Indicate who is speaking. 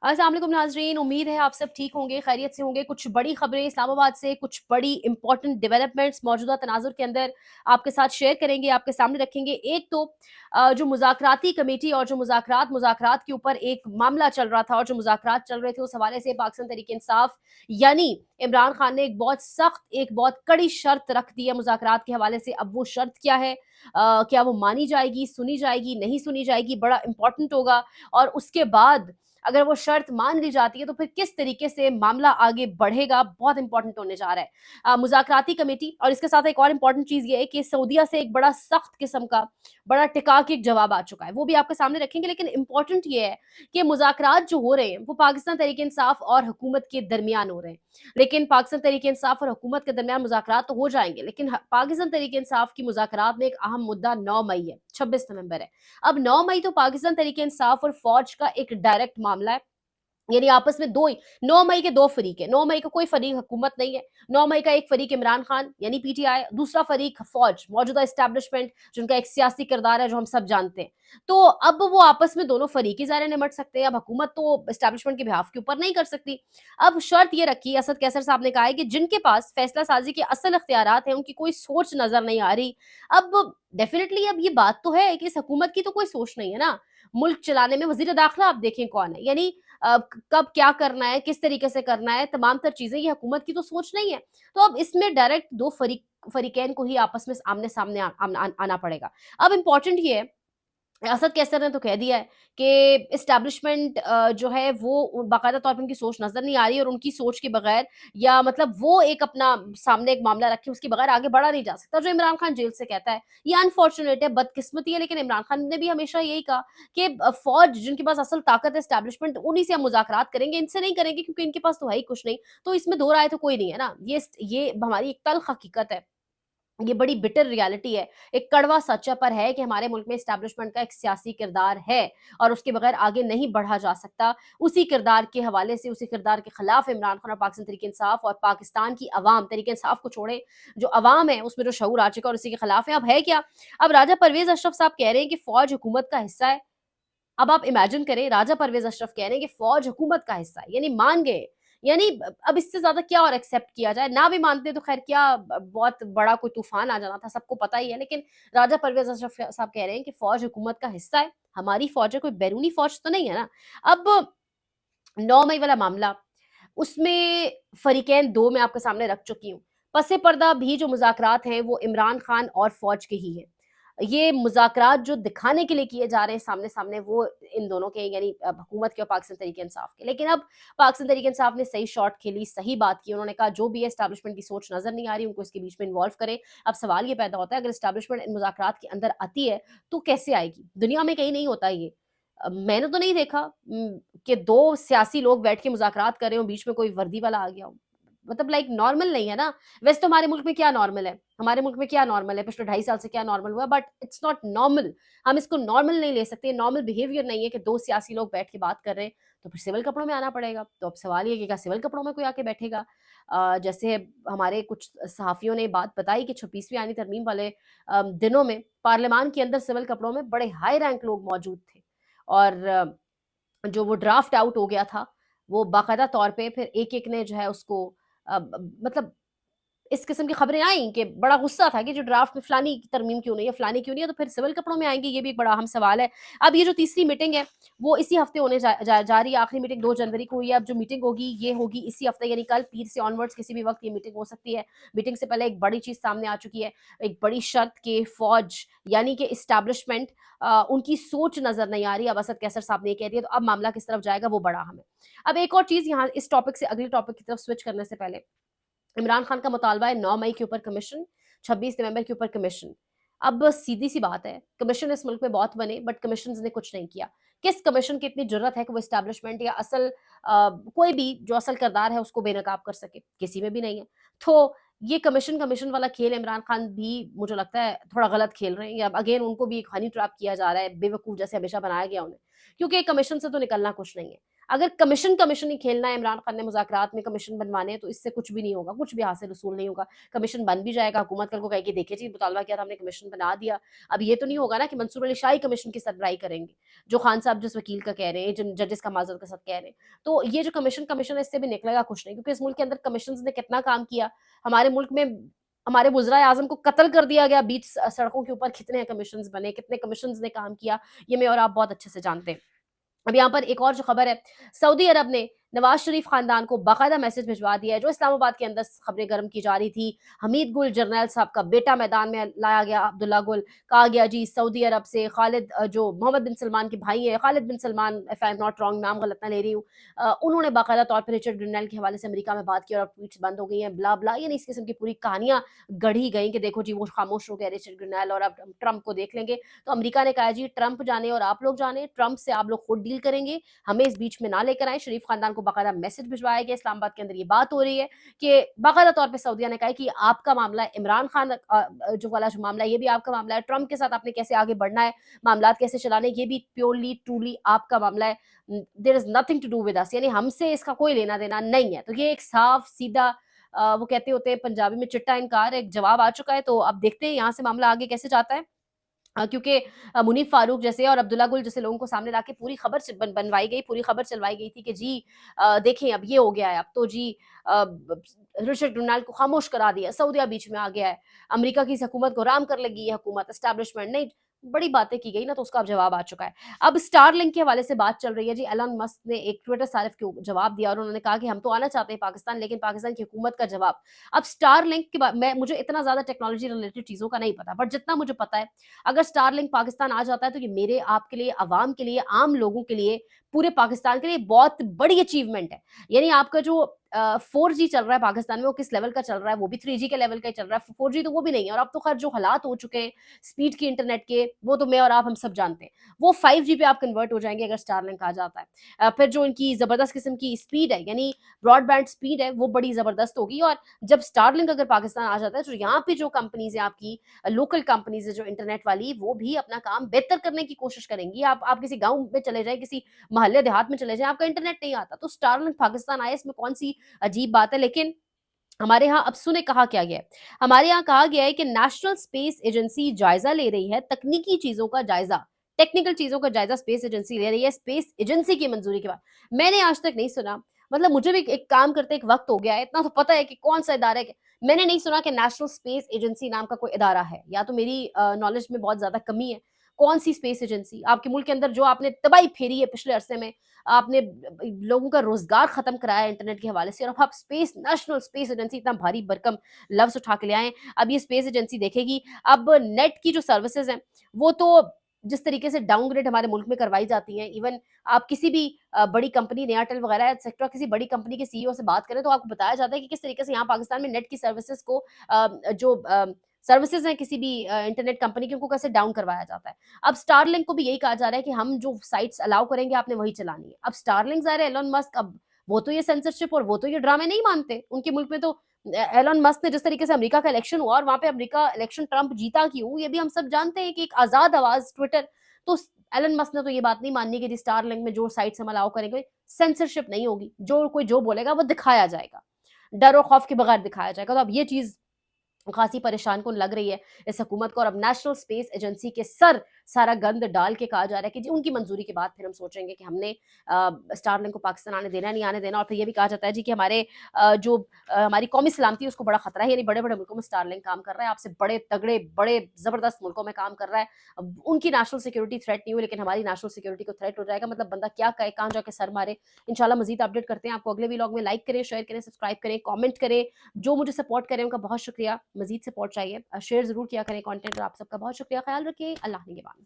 Speaker 1: अस्सलाम वालेकुम नाज़रीन, उम्मीद है आप सब ठीक होंगे, खैरियत से होंगे। कुछ बड़ी खबरें इस्लामाबाद से, कुछ बड़ी इंपॉर्टेंट डेवलपमेंट्स मौजूदा तनाज़ुर के अंदर आपके साथ शेयर करेंगे, आपके सामने रखेंगे। एक तो जो मुज़ाकराती कमेटी और जो मुज़ाकरात के ऊपर एक मामला चल रहा था और जो मुज़ाकरात चल रहे थे, उस हवाले से पाकिस्तान तहरीक-ए-इंसाफ यानी इमरान खान ने एक बहुत सख्त, एक बहुत कड़ी शर्त रख दी है मुज़ाकरात के हवाले से। अब वो शर्त क्या है? क्या वो मानी जाएगी, सुनी जाएगी, नहीं सुनी जाएगी? बड़ा इंपॉर्टेंट होगा। और उसके बाद अगर वो शर्त मान ली जाती है तो फिर किस तरीके से मामला आगे बढ़ेगा, बहुत इंपॉर्टेंट होने जा रहा है। मुज़ाकराती कमेटी और इसके साथ एक और इंपॉर्टेंट चीज़ ये है कि सऊदीया से एक बड़ा सख्त किस्म का, बड़ा टिकाऊ जवाब आ चुका है, वो भी आपके सामने रखेंगे। लेकिन इंपॉर्टेंट ये है कि मुज़ाकरात जो हो रहे हैं वो पाकिस्तान तहरीक-ए-इंसाफ और हुकूमत के दरमियान हो रहे हैं। लेकिन पाकिस्तान तहरीक-ए-इंसाफ और हुकूमत के दरमियान मुज़ाकरात तो हो जाएंगे, लेकिन पाकिस्तान तहरीक-ए-इंसाफ की मुज़ाकरात में एक अहम मुद्दा 9 मई है, 26 नवंबर है। अब 9 मई तो पाकिस्तान तहरीक-ए-इंसाफ और फौज का एक डायरेक्ट मामला है, यानी आपस में दो ही 9 मई के दो फरीक है। 9 मई का कोई फरीक हुकूमत नहीं है। 9 मई का एक फरीक इमरान खान यानी पीटीआई, दूसरा फरीक फौज, मौजूदा एस्टैब्लिशमेंट, जिनका एक सियासी किरदार है जो हम सब जानते हैं। तो अब वो आपस में दोनों फरीक ही ज़ाहिर है निमट सकते हैं। अब हुकूमत तो एस्टैब्लिशमेंट के बिहाफ के ऊपर नहीं कर सकती। अब शर्त ये रखी, असद कैसर साहब ने कहा है कि जिनके पास फैसला साजी के असल इख्तियारात हैं, उनकी कोई सोच नजर नहीं आ रही। अब डेफिनेटली अब ये बात तो है कि इस हुकूमत की तो कोई सोच नहीं है ना। मुल्क चलाने में वजीर दाखिला आप देखें कौन है, यानी कब क्या करना है, किस तरीके से करना है, तमाम तर चीजें ये हुकूमत की तो सोच नहीं है। तो अब इसमें डायरेक्ट दो फरीकैन को ही आपस में आमने सामने आना पड़ेगा। अब इंपॉर्टेंट ये है, असद कैसर ने तो कह दिया है कि एस्टैब्लिशमेंट जो है वो बाकायदा तौर पे उनकी सोच नजर नहीं आ रही और उनकी सोच के बगैर या मतलब वो एक अपना सामने एक मामला रखे उसके बगैर आगे बढ़ा नहीं जा सकता। जो इमरान खान जेल से कहता है ये अनफॉर्चुनेट है, बदकिस्मती है, लेकिन इमरान खान ने भी हमेशा यही कहा कि फौज जिनके पास असल ताकत है, एस्टैब्लिशमेंट, उन्हीं से हम मुज़ाकरात करेंगे, इनसे नहीं करेंगे क्योंकि इनके पास तो है ही कुछ नहीं। तो इसमें दो राय तो कोई नहीं है ना। ये हमारी एक तल्ख हकीकत है, ये बड़ी बिटर रियलिटी है, एक कड़वा सच्चा पर है कि हमारे मुल्क में एस्टैब्लिशमेंट का एक सियासी किरदार है और उसके बगैर आगे नहीं बढ़ा जा सकता। उसी किरदार के हवाले से, उसी किरदार के खिलाफ इमरान खान और पाकिस्तान तहरीक इंसाफ और पाकिस्तान की अवाम, तहरीक इंसाफ को छोड़े जो अवाम है उसमें जो शऊर आ चुका है और उसी के खिलाफ है। अब है क्या? अब राजा परवेज अशरफ साहब कह रहे हैं कि फौज हुकूमत का हिस्सा है। अब आप इमेजिन करें, राजा परवेज अशरफ कह रहे हैं कि फौज हुकूमत का हिस्सा है, यानी मान गए। यानी अब इससे ज्यादा क्या और एक्सेप्ट किया जाए? ना भी मानते तो खैर क्या, बहुत बड़ा कोई तूफान आ जाना था, सबको पता ही है। लेकिन राजा परवेज अशरफ साहब कह रहे हैं कि फौज हुकूमत का हिस्सा है, हमारी फौज है, कोई बैरूनी फौज तो नहीं है ना। अब 9 मई वाला मामला, उसमें फरीकैन दो मैं आपके सामने रख चुकी हूँ। पसे पर्दा भी जो मुज़ाकरात हैं वो इमरान खान और फ़ौज के ही हैं। ये मुज़ाकरात जो दिखाने के लिए किए जा रहे हैं सामने-सामने, वो इन दोनों के यानी हुकूमत के और पाकिस्तान तहरीक-ए-इंसाफ के। लेकिन अब पाकिस्तान तहरीक-ए-इंसाफ ने सही शॉट खेली, सही बात की। उन्होंने कहा जो भी है एस्टैब्लिशमेंट की सोच नज़र नहीं आ रही, उनको इसके बीच में इन्वॉल्व करें। अब सवाल ये पैदा होता है, अगर एस्टैब्लिशमेंट इन मुज़ाकरात के अंदर आती है, तो कैसे आएगी? दुनिया में कहीं नहीं होता ये। मैंने तो नहीं देखा कि 2 सियासी लोग बैठ के मुज़ाकरात कर रहे हों, बीच में कोई वर्दी वाला आ गया हो। मतलब लाइक नॉर्मल नहीं है ना। वैसे तो हमारे मुल्क में क्या नॉर्मल है? हमारे मुल्क में क्या नॉर्मल है? पिछले 2.5 साल से क्या नॉर्मल हुआ है? But it's not normal. हम इसको नॉर्मल नहीं ले सकते, नॉर्मल बिहेवियर नहीं है कि 2 सियासी लोग बैठ के बात कर रहे हैं, तो फिर सिविल कपड़ों में आना पड़ेगा। तो अब सवाल ये है कि क्या सिविल कपड़ों में कोई आके बैठेगा? जैसे हमारे कुछ सहाफ़ियों ने बात बताई कि 26वीं आईनी तरमीम वाले दिनों में पार्लियामान के अंदर सिविल कपड़ों में बड़े हाई रैंक लोग मौजूद थे। और जो वो ड्राफ्ट आउट हो गया था, वो बाकायदा तौर पे फिर एक-एक ने जो है उसको मतलब इस किस्म की खबरें आई कि बड़ा गुस्सा था कि जो ड्राफ्ट में फलानी की तरमीम क्यों नहीं है, फलानी क्यों नहीं है, तो फिर सिविल कपड़ों में आएँगे, ये भी एक बड़ा अहम सवाल है। अब ये जो तीसरी मीटिंग है, वो इसी हफ्ते होने जा रही है। आखिरी मीटिंग 2 जनवरी को हुई है। अब जो मीटिंग होगी, ये होगी इसी हफ्ते, यानी कल पीर से ऑनवर्ड्स किसी भी वक़्त ये मीटिंग हो सकती है। मीटिंग से पहले एक बड़ी चीज़ सामने आ चुकी है, एक बड़ी शर्त कि फ़ौज यानी कि एस्टैब्लिशमेंट उनकी सोच नज़र नहीं आ रही। अब असद कैसर साहब ने ये कह दिया, तो अब मामला किस तरफ जाएगा, वो बड़ा अहम है। अब एक और चीज़ यहाँ इस टॉपिक से अगले टॉपिक की तरफ स्विच करने से पहले, इमरान खान का मुतालबा है 9 मई के ऊपर कमीशन, 26 नवंबर के ऊपर कमीशन। अब सीधी-सी बात है, कमीशन इस मुल्क में बहुत बने बट कमीशन्स ने कुछ नहीं किया। किस कमीशन की इतनी ज़रूरत है कि वो एस्टैब्लिशमेंट या कोई भी जो असल किरदार है उसको बेनकाब कर सके? किसी में भी नहीं है। तो ये कमीशन वाला खेल इमरान खान भी मुझे लगता है थोड़ा गलत खेल रहे हैं, या अगेन उनको भी एक हनी ट्रैप किया जा रहा है, बेवकूफ़ जैसे हमेशा बनाया गया उन्हें। क्योंकि कमीशन से तो निकलना कुछ नहीं है। अगर कमीशन ही खेलना है इमरान खान ने, मुज़ाकरात में कमीशन बनवाने हैं, तो इससे कुछ भी नहीं होगा, कुछ भी हासिल वसूल नहीं होगा। कमीशन बन भी जाएगा, हुकूमत कल को कहेगी देखिए जी मुतालबा किया था हमने कमीशन बना दिया। अब ये तो नहीं होगा ना कि मंसूर अली शाह ही कमीशन की सरबराही करेंगे, जो खान साहब जिस वकील का कह रहे हैं, जिन जजेस का माज़रत के साथ कह रहे हैं। तो ये जो कमीशन है इससे भी निकलेगा कुछ नहीं, क्योंकि इस मुल्क के अंदर कमीशंस ने कितना काम किया। हमारे मुल्क में हमारे वज़ीर आज़म को कत्ल कर दिया गया बीच सड़कों के ऊपर, कितने कमीशंस बने, कितने कमीशंस ने काम किया, ये मैं और आप बहुत अच्छे से जानते हैं। अब यहाँ पर एक और जो खबर है, सऊदी अरब ने नवाज शरीफ खानदान को बाकायदा मैसेज भिजवा दिया है। जो इस्लामाबाद के अंदर खबरें गर्म की जा रही थी, हमीद गुल जर्नैल साहब का बेटा मैदान में लाया गया, अब्दुल्ला गुल, कहा गया जी सऊदी अरब से खालिद जो मोहम्मद बिन सलमान के भाई है, Khalid bin Salman, if I am not wrong, नाम गलत ना ले रही हूँ, उन्होंने बाकायदा तौर पर रिचर्ड ग्रिनल के हवाले से अमेरिका में बात की और अब ट्वीट्स बंद हो गई हैं, ब्ला ब्ला, यानी इस किस्म की पूरी कहानियां गढ़ी गई कि देखो जी वो खामोश हो गया रिचर्ड ग्रिनल और अब ट्रंप को देख लेंगे। तो अमेरिका ने कहा जी ट्रंप जाने और आप लोग जाने, ट्रंप से आप लोग खुद डील करेंगे, हमें इस बीच में ना लेकर आए। शरीफ खानदान को बाकायदा मैसेज भिजवाया गया। इस्लामाबाद के अंदर ये बात हो रही है कि बाकायदा तौर पे सऊदीया ने कहा है कि आपका मामला है, इमरान खान जो वाला जो मामला है ये भी आपका मामला है, ट्रंप के साथ आपने कैसे आगे बढ़ना है, मामलात कैसे चलाने, ये भी प्योरली ट्रूली आपका मामला है। There is nothing to do with us, यानी हमसे इसका कोई लेना देना नहीं है। तो ये एक साफ सीधा वो कहते होते हैं पंजाबी में चिट्टा इनकार, एक जवाब आ चुका है। तो अब देखते हैं यहाँ से मामला आगे कैसे जाता है। क्योंकि मुनीफ फारूक जैसे और अब्दुल्ला गुल जैसे लोगों को सामने लाके पूरी खबर बनवाई गई, पूरी खबर चलवाई गई थी कि जी देखें अब ये हो गया है, अब तो जी रिचर्ड डोनाल्ड को खामोश करा दिया, सऊदिया बीच में आ गया है, अमेरिका की इस हुकूमत को राम कर लगी है, हुकूमत एस्टैब्लिशमेंट नहीं, बड़ी बातें की गई ना, तो उसका अब जवाब आ चुका है। अब स्टारलिंक के हवाले से बात चल रही है जी, एलन मस्क ने एक ट्विटर सारिफ को जवाब दिया और उन्होंने कहा कि हम तो आना चाहते हैं पाकिस्तान, लेकिन पाकिस्तान की हुकूमत का जवाब। अब स्टारलिंक के बाद मैं मुझे इतना ज्यादा टेक्नोलॉजी रिलेटेड चीजों का नहीं पता, बट जितना मुझे पता है, अगर स्टारलिंक पाकिस्तान आ जाता है तो ये मेरे आपके लिए, अवाम के लिए, आम लोगों के लिए, पूरे पाकिस्तान के लिए बहुत बड़ी अचीवमेंट है। यानी आपका जो 4G चल रहा है पाकिस्तान में, वो किस लेवल का चल रहा है, वो भी 3G के लेवल का ही चल रहा है, 4G तो वो भी नहीं है। और अब तो खैर जो हालात हो चुके हैं स्पीड की इंटरनेट के, वो तो मैं और आप हम सब जानते हैं, वो 5G पे आप कन्वर्ट हो जाएंगे अगर स्टारलिंक आ जाता है। फिर जो इनकी जबरदस्त किस्म की स्पीड है, यानी ब्रॉडबैंड स्पीड है, वो बड़ी जबरदस्त होगी। और जब स्टारलिंक अगर पाकिस्तान आ जाता है तो यहाँ पे जो कंपनीज है आपकी, लोकल कंपनीज है जो इंटरनेट वाली, वो भी अपना काम बेहतर करने की कोशिश करेंगी। आप किसी गांव में चले जाए, किसी मोहल्ले देहात में चले जाए, आपका इंटरनेट नहीं आता, तो स्टारलिंक पाकिस्तान आए, इसमें कौन सी अजीब बात है। लेकिन हमारे यहाँ अब सुने कहा क्या गया है, हमारे यहाँ कहा गया है कि नेशनल स्पेस एजेंसी जायजा ले रही है, तकनीकी चीजों का जायजा, टेक्निकल चीजों का जायजा स्पेस एजेंसी ले रही है, स्पेस एजेंसी की मंजूरी के बाद। मैंने आज तक नहीं सुना, मतलब मुझे भी एक काम करते एक वक्त हो गया है, इतना तो पता है कि कौन सा इदारा है, मैंने नहीं सुना कि नेशनल स्पेस एजेंसी नाम का कोई इदारा है, या तो मेरी नॉलेज में बहुत ज्यादा कमी है। कौन सी स्पेस एजेंसी आपके मुल्क के अंदर, जो आपने तबाही फेरी है पिछले अरसे में, आपने लोगों का रोजगार खत्म कराया इंटरनेट के हवाले से, और अब आप स्पेस, नेशनल स्पेस एजेंसी, इतना भारी भरकम लफ्ज उठा के ले आए। अब ये स्पेस एजेंसी देखेगी, अब नेट की जो सर्विसेज हैं वो तो जिस तरीके से डाउनग्रेड हमारे मुल्क में करवाई जाती हैं, इवन आप किसी भी बड़ी कंपनी, एयरटेल वगैरह एक्सेट्रा, किसी बड़ी कंपनी के सीईओ से बात करें तो आपको बताया जाता है कि किस तरीके से यहाँ पाकिस्तान में नेट की सर्विसेज को जो सर्विसेज हैं किसी भी इंटरनेट कंपनी की, उनको कैसे डाउन करवाया जाता है। अब स्टारलिंक को भी यही कहा जा रहा है कि हम जो साइट्स अलाउ करेंगे आपने वही चलानी है। अब स्टारलिंक ज़ाहिर है एलन मस्क, अब वो तो ये सेंसरशिप और वो तो ये ड्रामे नहीं मानते, उनके मुल्क में तो एलन मस्क ने जिस तरीके से अमेरिका का इलेक्शन हुआ और वहां पे अमेरिका इलेक्शन ट्रंप जीता क्यों, ये भी हम सब जानते हैं कि एक आजाद आवाज ट्विटर, तो एलन मस्क ने तो ये बात नहीं माननी कि जी स्टारलिंक में जो साइट्स हम अलाउ करेंगे सेंसरशिप नहीं होगी, जो कोई जो बोलेगा वो दिखाया जाएगा, डर और खौफ के बगैर दिखाया जाएगा। तो अब ये चीज खासी परेशान कौन लग रही है इस हुकूमत को, और अब नेशनल स्पेस एजेंसी के सर सारा गंद डाल के कहा जा रहा है कि जी उनकी मंजूरी के बाद फिर हम सोचेंगे कि हमने स्टारलिंक को पाकिस्तान आने देना नहीं आने देना। और फिर ये भी कहा जाता है जी कि हमारे हमारी कौमी सलामती उसको बड़ा खतरा है, यानी बड़े बड़े मुल्कों में स्टारलिंक काम कर रहा है, आपसे बड़े तगड़े बड़े जबरदस्त मुल्कों में काम कर रहा है, अब उनकी नेशनल सिक्योरिटी थ्रेट नहीं हुई लेकिन हमारी नेशनल सिक्योरिटी को थ्रेट हो जाएगा, मतलब बंदा क्या कहे, कहाँ जाके सर मारे। इंशाल्लाह मजीद अपडेट करते हैं आपको अगले व्लॉग में। लाइक करें, शेयर करें, सब्सक्राइब करें, कॉमेंट करें, जो मुझे सपोर्ट करें उनका बहुत शुक्रिया, मजीद सपोर्ट चाहिए, शेयर जरूर किया करें कंटेंट, और आप सबका बहुत शुक्रिया, ख्याल रखिए, अल्लाह निगहबान।